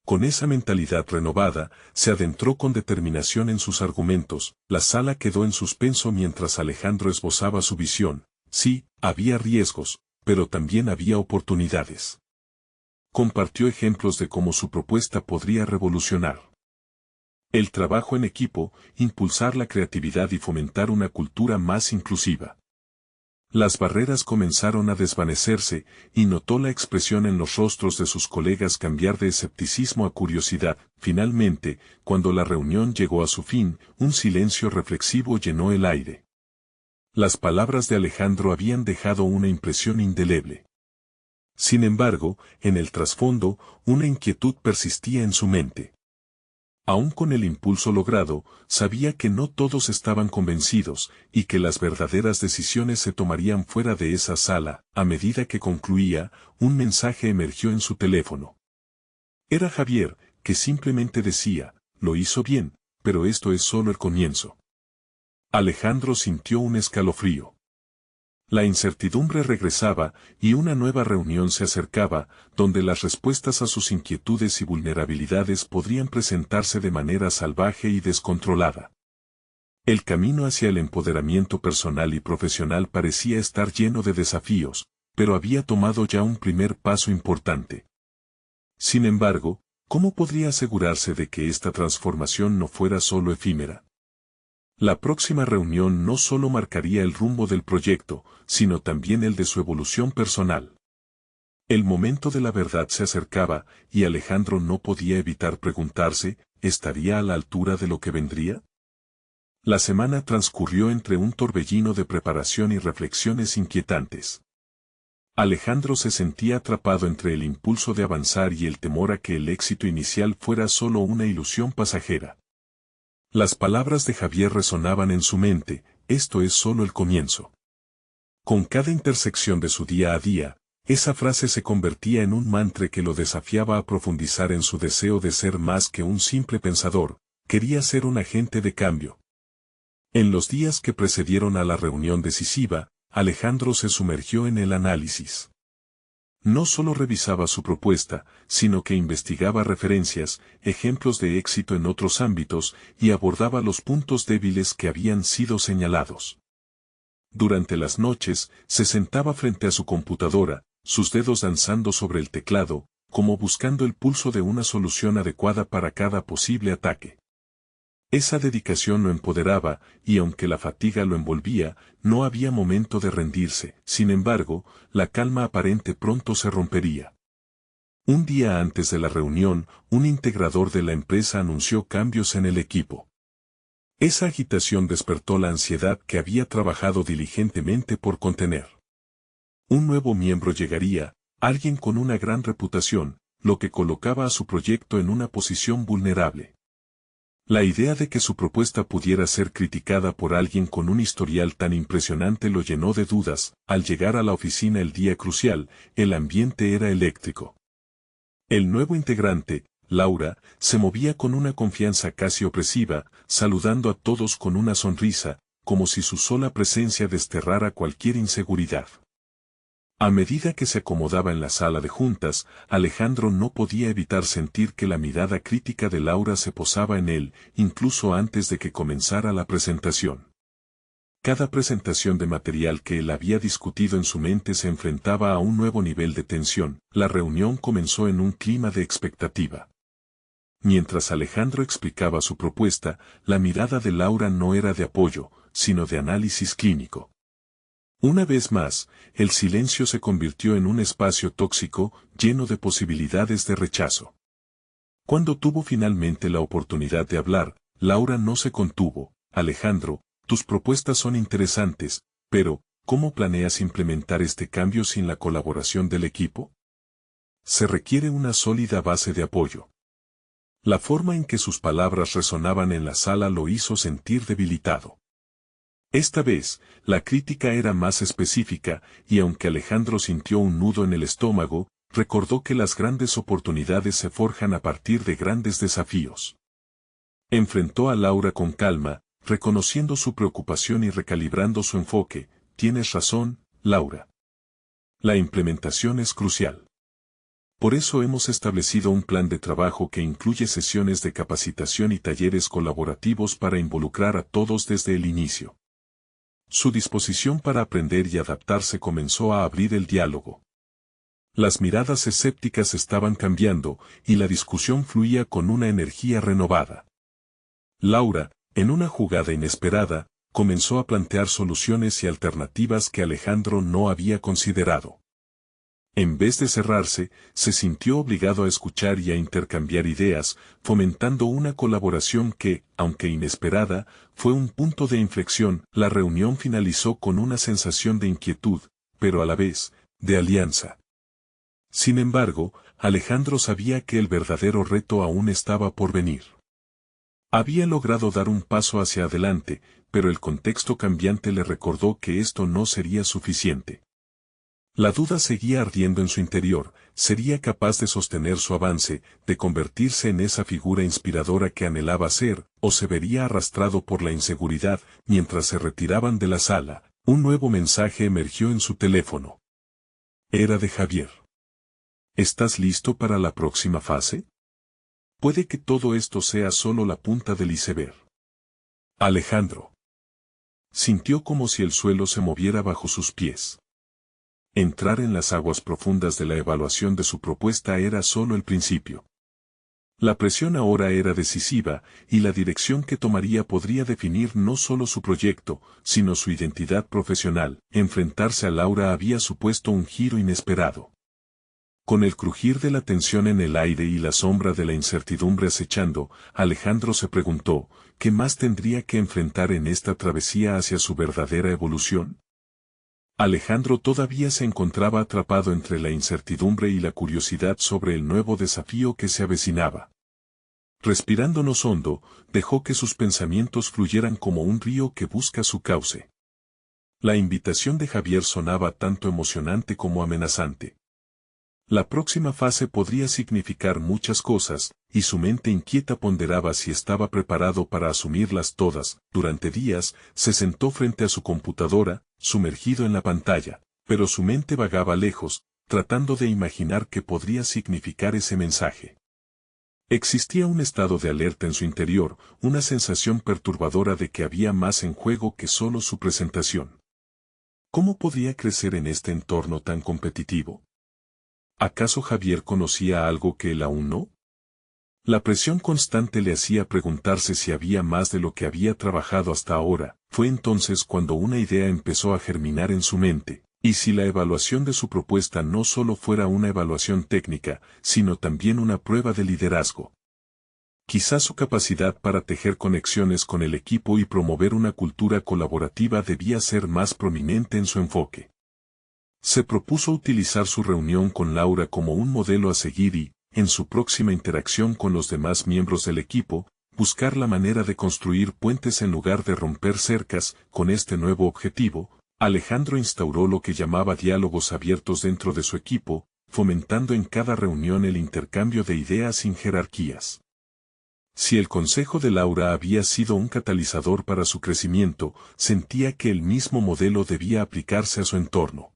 Con esa mentalidad renovada, se adentró con determinación en sus argumentos. La sala quedó en suspenso mientras Alejandro esbozaba su visión. Sí, había riesgos, pero también había oportunidades. Compartió ejemplos de cómo su propuesta podría revolucionar el trabajo en equipo, impulsar la creatividad y fomentar una cultura más inclusiva. Las barreras comenzaron a desvanecerse, y notó la expresión en los rostros de sus colegas cambiar de escepticismo a curiosidad. Finalmente, cuando la reunión llegó a su fin, un silencio reflexivo llenó el aire. Las palabras de Alejandro habían dejado una impresión indeleble. Sin embargo, en el trasfondo, una inquietud persistía en su mente. Aún con el impulso logrado, sabía que no todos estaban convencidos, y que las verdaderas decisiones se tomarían fuera de esa sala. A medida que concluía, un mensaje emergió en su teléfono. Era Javier, que simplemente decía, lo hizo bien, pero esto es solo el comienzo. Alejandro sintió un escalofrío. La incertidumbre regresaba y una nueva reunión se acercaba, donde las respuestas a sus inquietudes y vulnerabilidades podrían presentarse de manera salvaje y descontrolada. El camino hacia el empoderamiento personal y profesional parecía estar lleno de desafíos, pero había tomado ya un primer paso importante. Sin embargo, ¿cómo podría asegurarse de que esta transformación no fuera solo efímera? La próxima reunión no solo marcaría el rumbo del proyecto, sino también el de su evolución personal. El momento de la verdad se acercaba, y Alejandro no podía evitar preguntarse, ¿estaría a la altura de lo que vendría? La semana transcurrió entre un torbellino de preparación y reflexiones inquietantes. Alejandro se sentía atrapado entre el impulso de avanzar y el temor a que el éxito inicial fuera solo una ilusión pasajera. Las palabras de Javier resonaban en su mente, esto es solo el comienzo. Con cada intersección de su día a día, esa frase se convertía en un mantra que lo desafiaba a profundizar en su deseo de ser más que un simple pensador, quería ser un agente de cambio. En los días que precedieron a la reunión decisiva, Alejandro se sumergió en el análisis. No solo revisaba su propuesta, sino que investigaba referencias, ejemplos de éxito en otros ámbitos y abordaba los puntos débiles que habían sido señalados. Durante las noches, se sentaba frente a su computadora, sus dedos danzando sobre el teclado, como buscando el pulso de una solución adecuada para cada posible ataque. Esa dedicación lo empoderaba, y aunque la fatiga lo envolvía, no había momento de rendirse. Sin embargo, la calma aparente pronto se rompería. Un día antes de la reunión, un integrador de la empresa anunció cambios en el equipo. Esa agitación despertó la ansiedad que había trabajado diligentemente por contener. Un nuevo miembro llegaría, alguien con una gran reputación, lo que colocaba a su proyecto en una posición vulnerable. La idea de que su propuesta pudiera ser criticada por alguien con un historial tan impresionante lo llenó de dudas. Al llegar a la oficina el día crucial, el ambiente era eléctrico. El nuevo integrante, Laura, se movía con una confianza casi opresiva, saludando a todos con una sonrisa, como si su sola presencia desterrara cualquier inseguridad. A medida que se acomodaba en la sala de juntas, Alejandro no podía evitar sentir que la mirada crítica de Laura se posaba en él, incluso antes de que comenzara la presentación. Cada presentación de material que él había discutido en su mente se enfrentaba a un nuevo nivel de tensión. La reunión comenzó en un clima de expectativa. Mientras Alejandro explicaba su propuesta, la mirada de Laura no era de apoyo, sino de análisis clínico. Una vez más, el silencio se convirtió en un espacio tóxico, lleno de posibilidades de rechazo. Cuando tuvo finalmente la oportunidad de hablar, Laura no se contuvo. Alejandro, tus propuestas son interesantes, pero, ¿cómo planeas implementar este cambio sin la colaboración del equipo? Se requiere una sólida base de apoyo. La forma en que sus palabras resonaban en la sala lo hizo sentir debilitado. Esta vez, la crítica era más específica, y aunque Alejandro sintió un nudo en el estómago, recordó que las grandes oportunidades se forjan a partir de grandes desafíos. Enfrentó a Laura con calma, reconociendo su preocupación y recalibrando su enfoque. Tienes razón, Laura. La implementación es crucial. Por eso hemos establecido un plan de trabajo que incluye sesiones de capacitación y talleres colaborativos para involucrar a todos desde el inicio. Su disposición para aprender y adaptarse comenzó a abrir el diálogo. Las miradas escépticas estaban cambiando, y la discusión fluía con una energía renovada. Laura, en una jugada inesperada, comenzó a plantear soluciones y alternativas que Alejandro no había considerado. En vez de cerrarse, se sintió obligado a escuchar y a intercambiar ideas, fomentando una colaboración que, aunque inesperada, fue un punto de inflexión. La reunión finalizó con una sensación de inquietud, pero a la vez, de alianza. Sin embargo, Alejandro sabía que el verdadero reto aún estaba por venir. Había logrado dar un paso hacia adelante, pero el contexto cambiante le recordó que esto no sería suficiente. La duda seguía ardiendo en su interior. ¿Sería capaz de sostener su avance, de convertirse en esa figura inspiradora que anhelaba ser, o se vería arrastrado por la inseguridad? Mientras se retiraban de la sala, un nuevo mensaje emergió en su teléfono. Era de Javier. ¿Estás listo para la próxima fase? Puede que todo esto sea solo la punta del iceberg. Alejandro. Sintió como si el suelo se moviera bajo sus pies. Entrar en las aguas profundas de la evaluación de su propuesta era solo el principio. La presión ahora era decisiva, y la dirección que tomaría podría definir no solo su proyecto, sino su identidad profesional. Enfrentarse a Laura había supuesto un giro inesperado. Con el crujir de la tensión en el aire y la sombra de la incertidumbre acechando, Alejandro se preguntó, ¿qué más tendría que enfrentar en esta travesía hacia su verdadera evolución? Alejandro todavía se encontraba atrapado entre la incertidumbre y la curiosidad sobre el nuevo desafío que se avecinaba. Respirándonos hondo, dejó que sus pensamientos fluyeran como un río que busca su cauce. La invitación de Javier sonaba tanto emocionante como amenazante. La próxima fase podría significar muchas cosas, y su mente inquieta ponderaba si estaba preparado para asumirlas todas. Durante días, se sentó frente a su computadora, sumergido en la pantalla, pero su mente vagaba lejos, tratando de imaginar qué podría significar ese mensaje. Existía un estado de alerta en su interior, una sensación perturbadora de que había más en juego que solo su presentación. ¿Cómo podía crecer en este entorno tan competitivo? ¿Acaso Javier conocía algo que él aún no? La presión constante le hacía preguntarse si había más de lo que había trabajado hasta ahora. Fue entonces cuando una idea empezó a germinar en su mente. ¿Y si la evaluación de su propuesta no solo fuera una evaluación técnica, sino también una prueba de liderazgo? Quizás su capacidad para tejer conexiones con el equipo y promover una cultura colaborativa debía ser más prominente en su enfoque. Se propuso utilizar su reunión con Laura como un modelo a seguir y, en su próxima interacción con los demás miembros del equipo, buscar la manera de construir puentes en lugar de romper cercas. Con este nuevo objetivo, Alejandro instauró lo que llamaba diálogos abiertos dentro de su equipo, fomentando en cada reunión el intercambio de ideas sin jerarquías. Si el consejo de Laura había sido un catalizador para su crecimiento, sentía que el mismo modelo debía aplicarse a su entorno.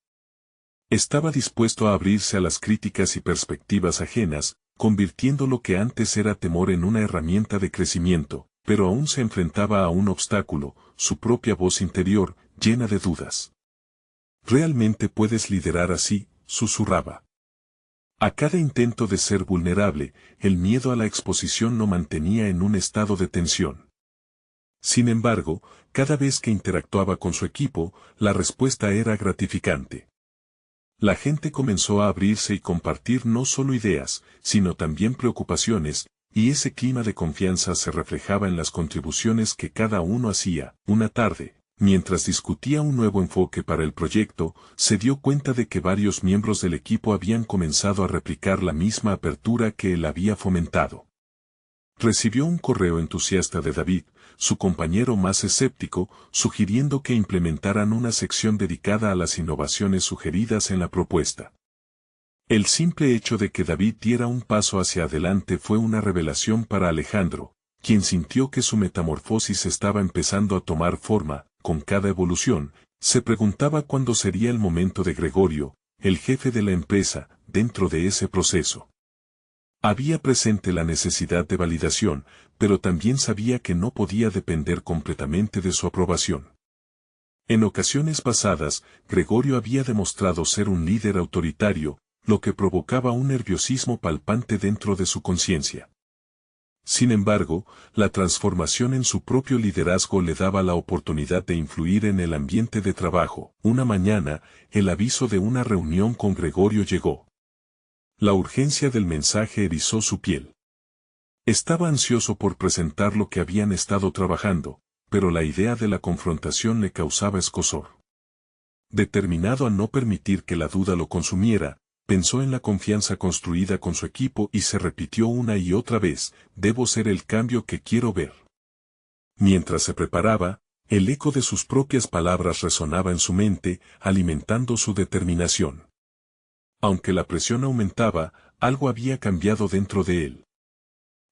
Estaba dispuesto a abrirse a las críticas y perspectivas ajenas, convirtiendo lo que antes era temor en una herramienta de crecimiento, pero aún se enfrentaba a un obstáculo, su propia voz interior, llena de dudas. ¿Realmente puedes liderar así?, susurraba. A cada intento de ser vulnerable, el miedo a la exposición lo mantenía en un estado de tensión. Sin embargo, cada vez que interactuaba con su equipo, la respuesta era gratificante. La gente comenzó a abrirse y compartir no solo ideas, sino también preocupaciones, y ese clima de confianza se reflejaba en las contribuciones que cada uno hacía. Una tarde, mientras discutía un nuevo enfoque para el proyecto, se dio cuenta de que varios miembros del equipo habían comenzado a replicar la misma apertura que él había fomentado. Recibió un correo entusiasta de David, su compañero más escéptico, sugiriendo que implementaran una sección dedicada a las innovaciones sugeridas en la propuesta. El simple hecho de que David diera un paso hacia adelante fue una revelación para Alejandro, quien sintió que su metamorfosis estaba empezando a tomar forma. Con cada evolución, se preguntaba cuándo sería el momento de Gregorio, el jefe de la empresa, dentro de ese proceso. Había presente la necesidad de validación, pero también sabía que no podía depender completamente de su aprobación. En ocasiones pasadas, Gregorio había demostrado ser un líder autoritario, lo que provocaba un nerviosismo palpante dentro de su conciencia. Sin embargo, la transformación en su propio liderazgo le daba la oportunidad de influir en el ambiente de trabajo. Una mañana, el aviso de una reunión con Gregorio llegó. La urgencia del mensaje erizó su piel. Estaba ansioso por presentar lo que habían estado trabajando, pero la idea de la confrontación le causaba escozor. Determinado a no permitir que la duda lo consumiera, pensó en la confianza construida con su equipo y se repitió una y otra vez: debo ser el cambio que quiero ver. Mientras se preparaba, el eco de sus propias palabras resonaba en su mente, alimentando su determinación. Aunque la presión aumentaba, algo había cambiado dentro de él.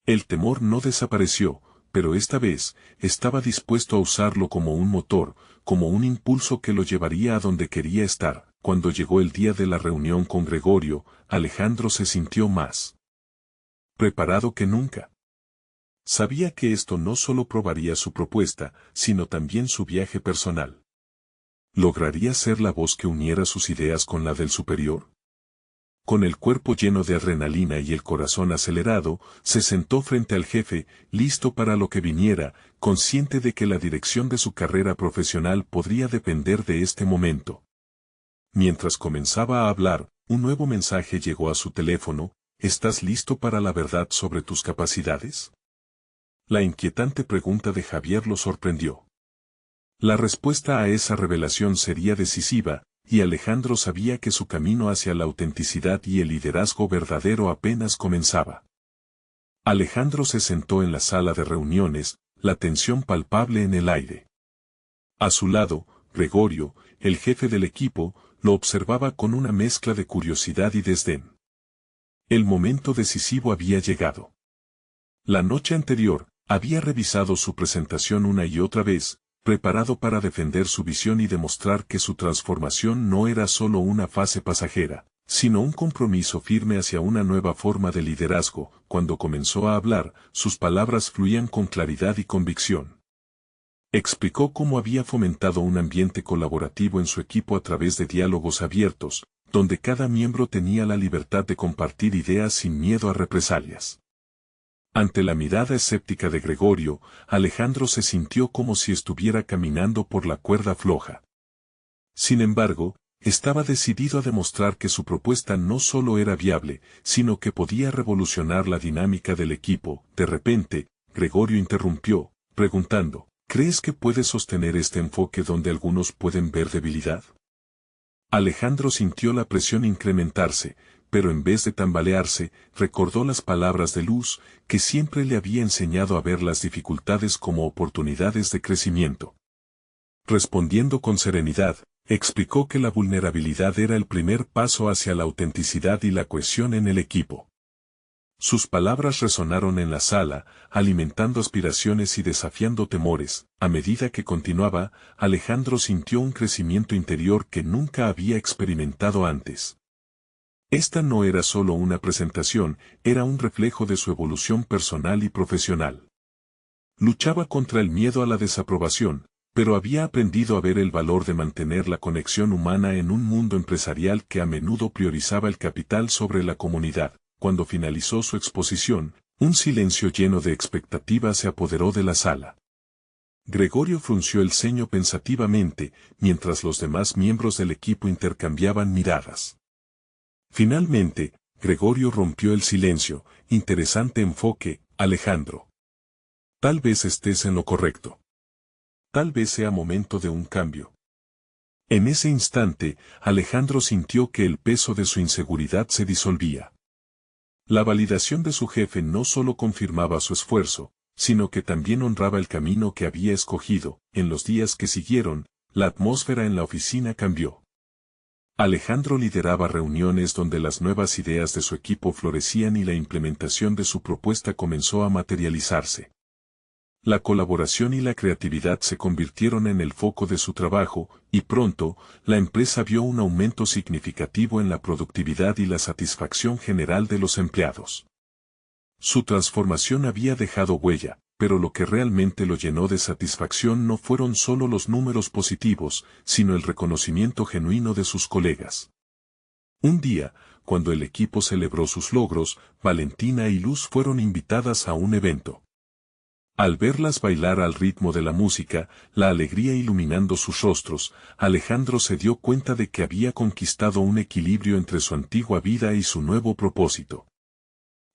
El temor no desapareció, pero esta vez, estaba dispuesto a usarlo como un motor, como un impulso que lo llevaría a donde quería estar. Cuando llegó el día de la reunión con Gregorio, Alejandro se sintió más preparado que nunca. Sabía que esto no solo probaría su propuesta, sino también su viaje personal. ¿Lograría ser la voz que uniera sus ideas con la del superior? Con el cuerpo lleno de adrenalina y el corazón acelerado, se sentó frente al jefe, listo para lo que viniera, consciente de que la dirección de su carrera profesional podría depender de este momento. Mientras comenzaba a hablar, un nuevo mensaje llegó a su teléfono: ¿estás listo para la verdad sobre tus capacidades? La inquietante pregunta de Javier lo sorprendió. La respuesta a esa revelación sería decisiva, y Alejandro sabía que su camino hacia la autenticidad y el liderazgo verdadero apenas comenzaba. Alejandro se sentó en la sala de reuniones, la tensión palpable en el aire. A su lado, Gregorio, el jefe del equipo, lo observaba con una mezcla de curiosidad y desdén. El momento decisivo había llegado. La noche anterior, había revisado su presentación una y otra vez, preparado para defender su visión y demostrar que su transformación no era solo una fase pasajera, sino un compromiso firme hacia una nueva forma de liderazgo. Cuando comenzó a hablar, sus palabras fluían con claridad y convicción. Explicó cómo había fomentado un ambiente colaborativo en su equipo a través de diálogos abiertos, donde cada miembro tenía la libertad de compartir ideas sin miedo a represalias. Ante la mirada escéptica de Gregorio, Alejandro se sintió como si estuviera caminando por la cuerda floja. Sin embargo, estaba decidido a demostrar que su propuesta no solo era viable, sino que podía revolucionar la dinámica del equipo. De repente, Gregorio interrumpió, preguntando: ¿crees que puedes sostener este enfoque donde algunos pueden ver debilidad? Alejandro sintió la presión incrementarse, pero en vez de tambalearse, recordó las palabras de Luz, que siempre le había enseñado a ver las dificultades como oportunidades de crecimiento. Respondiendo con serenidad, explicó que la vulnerabilidad era el primer paso hacia la autenticidad y la cohesión en el equipo. Sus palabras resonaron en la sala, alimentando aspiraciones y desafiando temores. A medida que continuaba, Alejandro sintió un crecimiento interior que nunca había experimentado antes. Esta no era solo una presentación, era un reflejo de su evolución personal y profesional. Luchaba contra el miedo a la desaprobación, pero había aprendido a ver el valor de mantener la conexión humana en un mundo empresarial que a menudo priorizaba el capital sobre la comunidad. Cuando finalizó su exposición, un silencio lleno de expectativa se apoderó de la sala. Gregorio frunció el ceño pensativamente, mientras los demás miembros del equipo intercambiaban miradas. Finalmente, Gregorio rompió el silencio: interesante enfoque, Alejandro. Tal vez estés en lo correcto. Tal vez sea momento de un cambio. En ese instante, Alejandro sintió que el peso de su inseguridad se disolvía. La validación de su jefe no solo confirmaba su esfuerzo, sino que también honraba el camino que había escogido. En los días que siguieron, la atmósfera en la oficina cambió. Alejandro lideraba reuniones donde las nuevas ideas de su equipo florecían y la implementación de su propuesta comenzó a materializarse. La colaboración y la creatividad se convirtieron en el foco de su trabajo, y pronto, la empresa vio un aumento significativo en la productividad y la satisfacción general de los empleados. Su transformación había dejado huella, pero lo que realmente lo llenó de satisfacción no fueron solo los números positivos, sino el reconocimiento genuino de sus colegas. Un día, cuando el equipo celebró sus logros, Valentina y Luz fueron invitadas a un evento. Al verlas bailar al ritmo de la música, la alegría iluminando sus rostros, Alejandro se dio cuenta de que había conquistado un equilibrio entre su antigua vida y su nuevo propósito.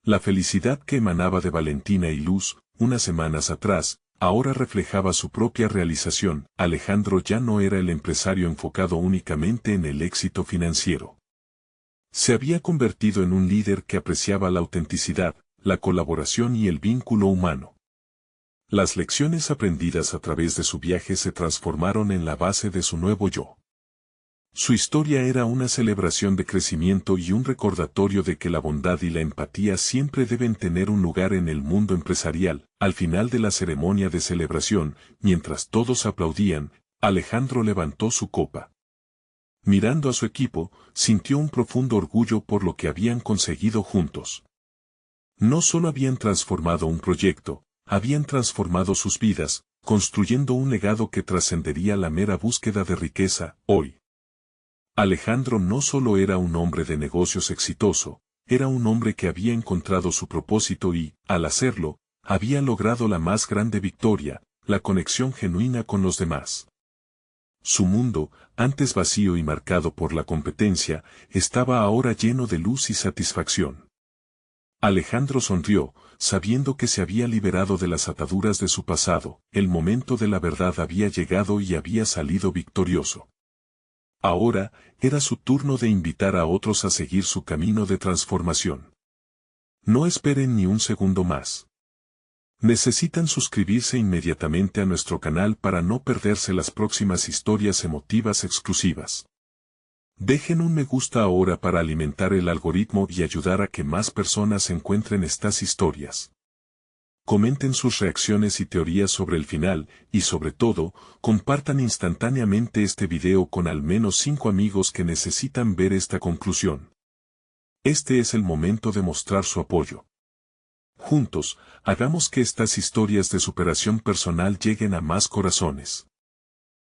La felicidad que emanaba de Valentina y Luz, unas semanas atrás, ahora reflejaba su propia realización. Alejandro ya no era el empresario enfocado únicamente en el éxito financiero. Se había convertido en un líder que apreciaba la autenticidad, la colaboración y el vínculo humano. Las lecciones aprendidas a través de su viaje se transformaron en la base de su nuevo yo. Su historia era una celebración de crecimiento y un recordatorio de que la bondad y la empatía siempre deben tener un lugar en el mundo empresarial. Al final de la ceremonia de celebración, mientras todos aplaudían, Alejandro levantó su copa. Mirando a su equipo, sintió un profundo orgullo por lo que habían conseguido juntos. No solo habían transformado un proyecto, habían transformado sus vidas, construyendo un legado que trascendería la mera búsqueda de riqueza. Hoy, Alejandro no solo era un hombre de negocios exitoso, era un hombre que había encontrado su propósito y, al hacerlo, había logrado la más grande victoria, la conexión genuina con los demás. Su mundo, antes vacío y marcado por la competencia, estaba ahora lleno de luz y satisfacción. Alejandro sonrió, sabiendo que se había liberado de las ataduras de su pasado, el momento de la verdad había llegado y había salido victorioso. Ahora, era su turno de invitar a otros a seguir su camino de transformación. No esperen ni un segundo más. Necesitan suscribirse inmediatamente a nuestro canal para no perderse las próximas historias emotivas exclusivas. Dejen un me gusta ahora para alimentar el algoritmo y ayudar a que más personas encuentren estas historias. Comenten sus reacciones y teorías sobre el final, y sobre todo, compartan instantáneamente este video con al menos 5 amigos que necesitan ver esta conclusión. Este es el momento de mostrar su apoyo. Juntos, hagamos que estas historias de superación personal lleguen a más corazones.